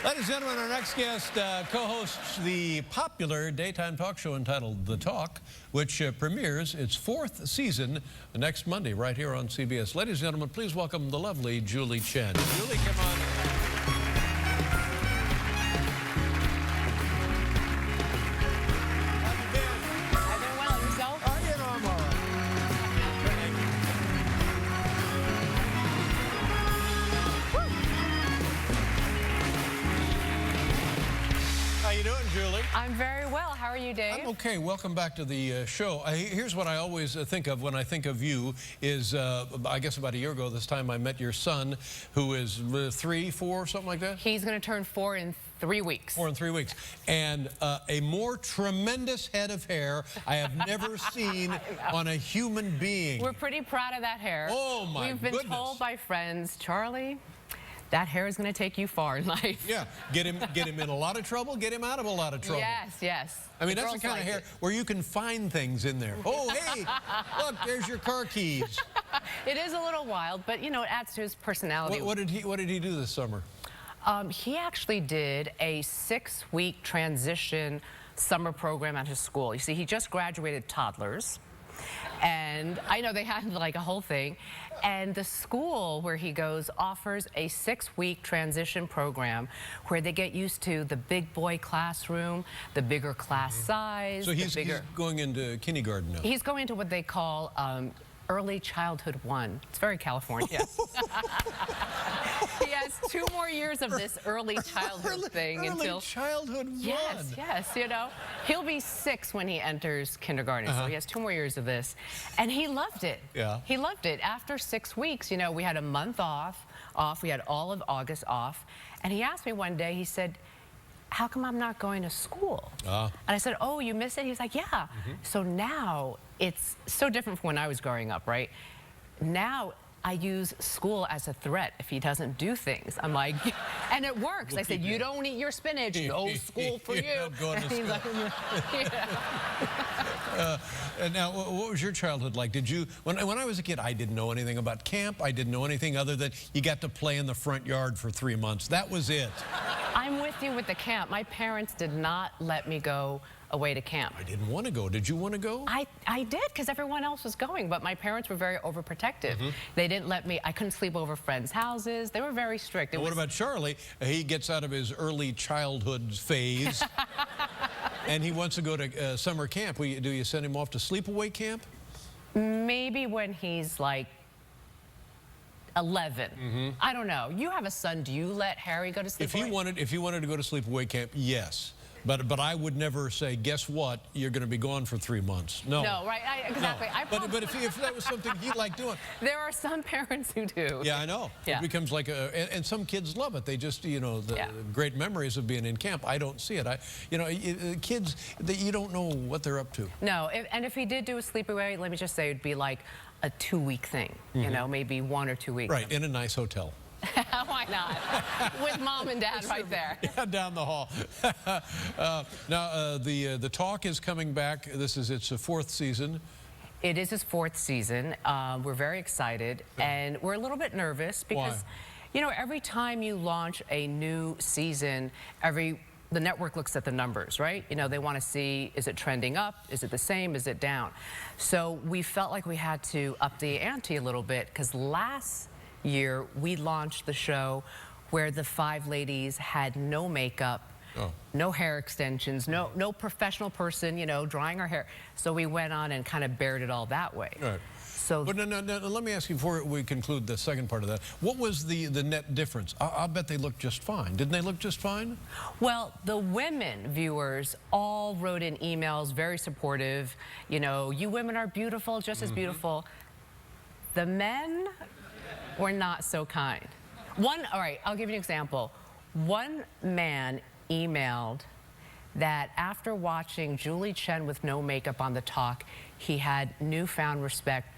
Ladies and gentlemen, our next guest co-hosts the popular daytime talk show entitled The Talk, which premieres its 4th season next Monday right here on CBS. Ladies and gentlemen, please welcome the lovely Julie Chen. Julie, come on. How you doing, Julie? I'm very well. How are you, Dave? I'm okay. Welcome back to the show. Here's what I always think of when I think of you is, I guess about a year ago this time I met your son, who is 3, 4, something like that? He's going to turn 4 in 3 weeks. 4 in 3 weeks. And a more tremendous head of hair I have never seen on a human being. We're pretty proud of that hair. Oh, my We've been goodness. told by friends, Charlie, that hair is going to take you far in life. Yeah, get him in a lot of trouble, get him out of a lot of trouble. Yes, yes. I mean, that's the kind of hair where you can find things in there. Oh, hey, look, there's your car keys. It is a little wild, but, you know, it adds to his personality. What did he do this summer? He actually did a 6-week transition summer program at his school. You see, he just graduated toddlers. And I know they had like a whole thing. And the school where he goes offers a 6-week transition program where they get used to the big boy classroom, the bigger class size. So he's going into kindergarten now. He's going to what they call early childhood 1. It's very California. He has 2 more years of this early childhood thing until childhood 1. Yes, you know. He'll be 6 when he enters kindergarten, so he has 2 more years of this. And he loved it. Yeah. He loved it. After 6 weeks, you know, we had a month off. We had all of August off. And he asked me one day, he said, how come I'm not going to school? And I said, oh, you miss it? He's like, yeah. So now it's so different from when I was growing up, right? Now I use school as a threat if he doesn't do things. I'm like, and it works. We'll I said, you don't eat your spinach, no school for you. Going to school. Like, and now, what was your childhood like? Did you, when I was a kid, I didn't know anything about camp. I didn't know anything other than you got to play in the front yard for 3 months. That was it. I'm with you with the camp. My parents did not let me go away to camp. I didn't want to go. Did you want to go? I did, because everyone else was going, but my parents were very overprotective. They didn't let me, I couldn't sleep over friends' houses. They were very strict. What about Charlie? He gets out of his early childhood phase and he wants to go to summer camp. Do you send him off to sleepaway camp? Maybe when he's like 11. I don't know. You have a son. Do you let Harry go to sleepaway? If he wanted to go to sleepaway camp, yes. But I would never say, guess what? You're going to be gone for 3 months. No. No, right? Exactly. No. But if that was something he liked doing. There are some parents who do. Yeah, I know. Yeah. It becomes like and some kids love it. They just, you know, the great memories of being in camp. I don't see it. Kids, you don't know what they're up to. No, and if he did do a sleepaway, let me just say it'd be like a 2-week thing. You know, maybe 1 or 2 weeks. Right, in a nice hotel. Why not? With mom and dad right there. Yeah, down the hall. Now, the Talk is coming back. This is its 4th season. It is his 4th season. We're very excited, and we're a little bit nervous because, you know, every time you launch a new season, the network looks at the numbers, right? You know, they want to see, is it trending up? Is it the same? Is it down? So we felt like we had to up the ante a little bit, because last year we launched the show where the 5 ladies had no makeup, no hair extensions, no professional person, you know, drying our hair. So we went on and kind of bared it all that way. Right. So, but no, let me ask you before we conclude the second part of that. What was the net difference? I'll bet they looked just fine. Didn't they look just fine? Well, the women viewers all wrote in emails, very supportive. You know, you women are beautiful, just as beautiful. The men were not so kind. All right, I'll give you an example. One man emailed that after watching Julie Chen with no makeup on The Talk, he had newfound respect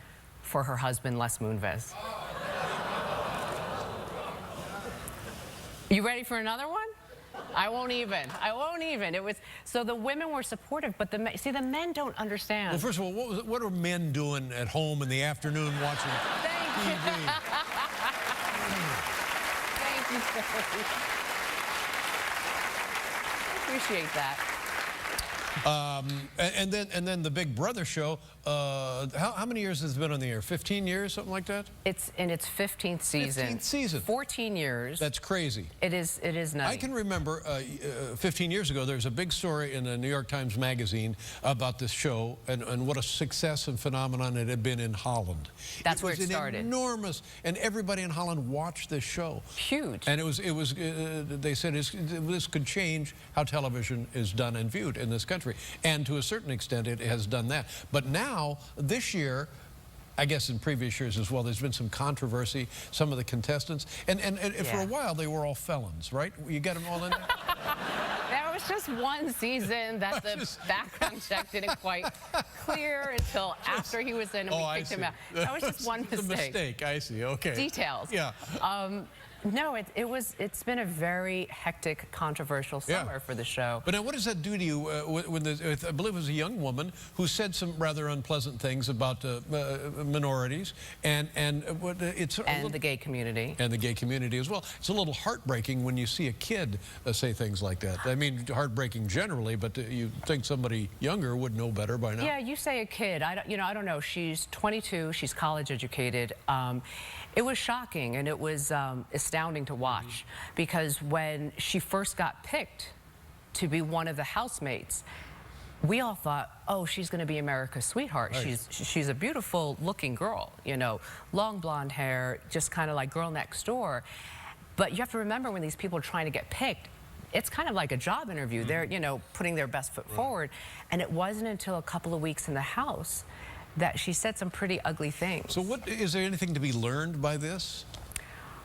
for her husband, Les Moonves. You ready for another one? I won't even. It was, so the women were supportive, but the men don't understand. Well, first of all, what are men doing at home in the afternoon watching TV? Thank you. appreciate that. And then the Big Brother show. How many years has it been on the air? 15 years, something like that? It's in its 15th season. 15th season. 14 years. That's crazy. It is nutty. I can remember 15 years ago, there was a big story in the New York Times Magazine about this show and what a success and phenomenon it had been in Holland. That's where it started. Enormous, and everybody in Holland watched this show. Huge. And they said this could change how television is done and viewed in this country. And to a certain extent, it has done that. But now, this year, I guess in previous years as well, there's been some controversy, some of the contestants. And for a while, they were all felons, right? You get them all in there? There was just one season that the background check didn't quite clear until after he was in and we kicked him out. That was just one mistake. A mistake, I see, okay. Details. Yeah. No, it's been a very hectic, controversial summer for the show. But now, what does that do to you when I believe it was a young woman who said some rather unpleasant things about minorities and the gay community. And the gay community as well. It's a little heartbreaking when you see a kid say things like that. I mean, heartbreaking generally, but you think somebody younger would know better by now. Yeah, you say a kid. I don't know. She's 22. She's college educated. It was shocking and it was astounding to watch because when she first got picked to be one of the housemates, we all thought, oh, she's going to be America's sweetheart. Right. She's a beautiful looking girl, you know, long blonde hair, just kind of like girl next door. But you have to remember when these people are trying to get picked, it's kind of like a job interview. They're, you know, putting their best foot forward. And it wasn't until a couple of weeks in the house that she said some pretty ugly things. So is there anything to be learned by this?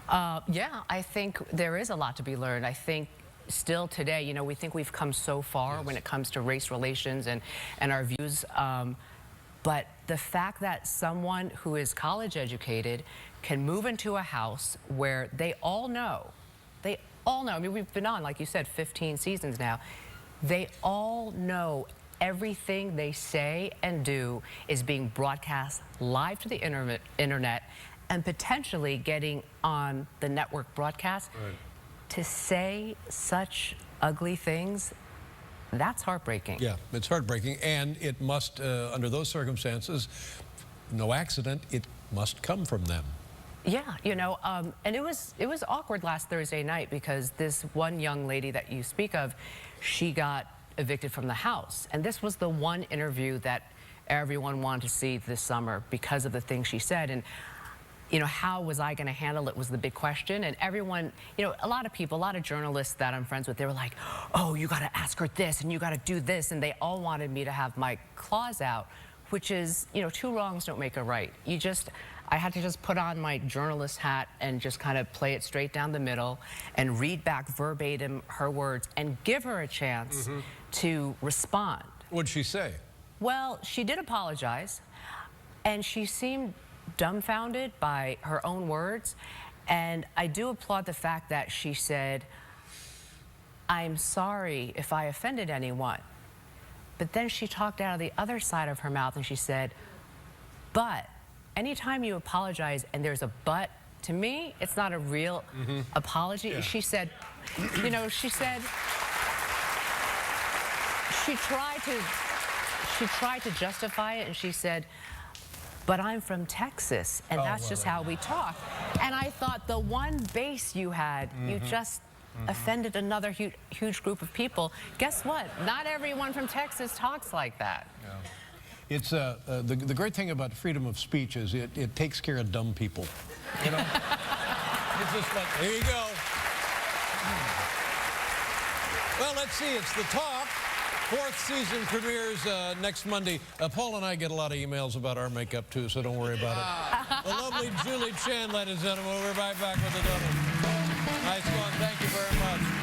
Yeah, I think there is a lot to be learned. I think still today, you know, we think we've come so far when it comes to race relations and our views. But the fact that someone who is college educated can move into a house where they all know, I mean, we've been on, like you said, 15 seasons now. They all know everything they say and do is being broadcast live to the internet and potentially getting on the network broadcast. Right. To say such ugly things, that's heartbreaking. Yeah, it's heartbreaking, and it must, under those circumstances, no accident, it must come from them. Yeah, you know, and it was awkward last Thursday night because this one young lady that you speak of, she got evicted from the house. And this was the one interview that everyone wanted to see this summer because of the things she said. And, you know, how was I going to handle it was the big question. And everyone, you know, a lot of people, a lot of journalists that I'm friends with, they were like, oh, you got to ask her this and you got to do this. And they all wanted me to have my claws out, which is, you know, two wrongs don't make a right. I had to just put on my journalist hat and just kind of play it straight down the middle and read back verbatim her words and give her a chance to respond. What'd she say? Well, she did apologize, and she seemed dumbfounded by her own words. And I do applaud the fact that she said, I'm sorry if I offended anyone. But then she talked out of the other side of her mouth and she said, but anytime you apologize and there's a but, to me, it's not a real apology. Yeah. She said, you know, she said, she tried to justify it and she said, but I'm from Texas and that's just how we talk. And I thought the one base you had, you just offended another huge group of people. Guess what? Not everyone from Texas talks like that. Yeah. It's the great thing about freedom of speech is it takes care of dumb people. You know, it's just like, there you go. Well, let's see. It's The Talk. 4th season premieres next Monday. Paul and I get a lot of emails about our makeup too, so don't worry about it. The lovely Julie Chen, ladies and gentlemen. We're right back with the double. Nice one. Thank you very much.